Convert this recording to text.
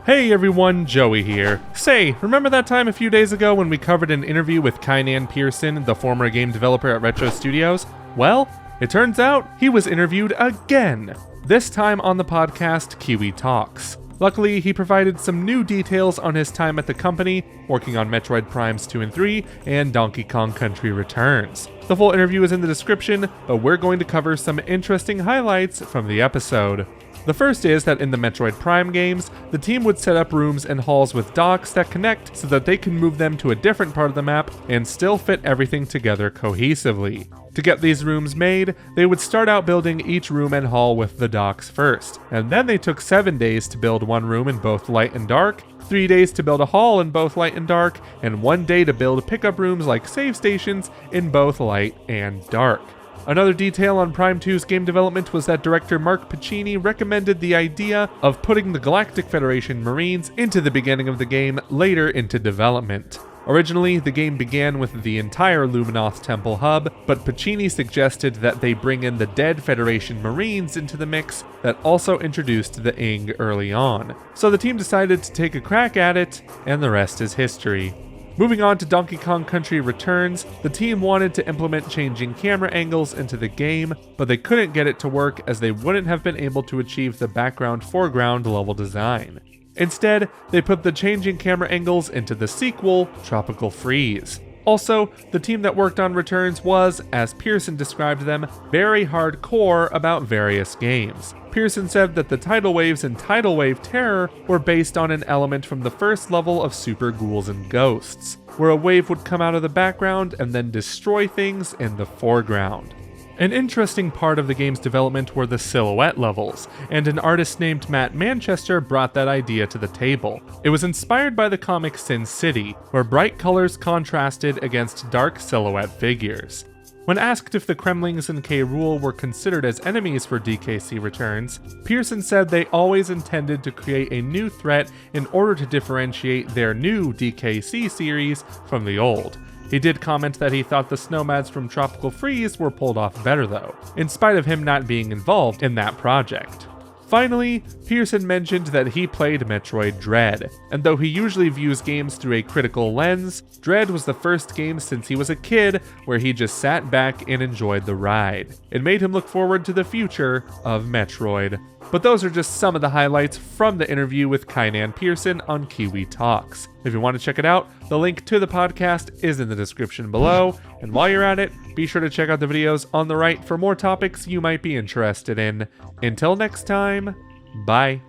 Hey everyone, Joey here. Say, remember that time a few days ago when we covered an interview with Kynan Pearson, the former game developer at Retro Studios? Well, it turns out he was interviewed again, this time on the podcast Kiwi Talkz. Luckily, he provided some new details on his time at the company, working on Metroid Primes 2 and 3, and Donkey Kong Country Returns. The full interview is in the description, but we're going to cover some interesting highlights from the episode. The first is that in the Metroid Prime games, the team would set up rooms and halls with docks that connect so that they can move them to a different part of the map and still fit everything together cohesively. To get these rooms made, they would start out building each room and hall with the docks first, and then they took 7 days to build one room in both light and dark, 3 days to build a hall in both light and dark, and 1 day to build pickup rooms like save stations in both light and dark. Another detail on Prime 2's game development was that director Mark Pacini recommended the idea of putting the Galactic Federation Marines into the beginning of the game later into development. Originally, the game began with the entire Luminoth Temple hub, but Pacini suggested that they bring in the dead Federation Marines into the mix that also introduced the Ing early on. So the team decided to take a crack at it, and the rest is history. Moving on to Donkey Kong Country Returns, the team wanted to implement changing camera angles into the game, but they couldn't get it to work as they wouldn't have been able to achieve the background-foreground level design. Instead, they put the changing camera angles into the sequel, Tropical Freeze. Also, the team that worked on Returns was, as Pearson described them, very hardcore about various games. Pearson said that the tidal waves in Tidal Wave Terror were based on an element from the first level of Super Ghouls and Ghosts, where a wave would come out of the background and then destroy things in the foreground. An interesting part of the game's development were the silhouette levels, and an artist named Matt Manchester brought that idea to the table. It was inspired by the comic Sin City, where bright colors contrasted against dark silhouette figures. When asked if the Kremlings and K. Rool were considered as enemies for DKC Returns, Pearson said they always intended to create a new threat in order to differentiate their new DKC series from the old. He did comment that he thought the Snowmads from Tropical Freeze were pulled off better though, in spite of him not being involved in that project. Finally, Pearson mentioned that he played Metroid Dread, and though he usually views games through a critical lens, Dread was the first game since he was a kid where he just sat back and enjoyed the ride. It made him look forward to the future of Metroid. But those are just some of the highlights from the interview with Kynan Pearson on Kiwi Talkz. If you want to check it out, the link to the podcast is in the description below, and while you're at it, be sure to check out the videos on the right for more topics you might be interested in. Until next time, bye.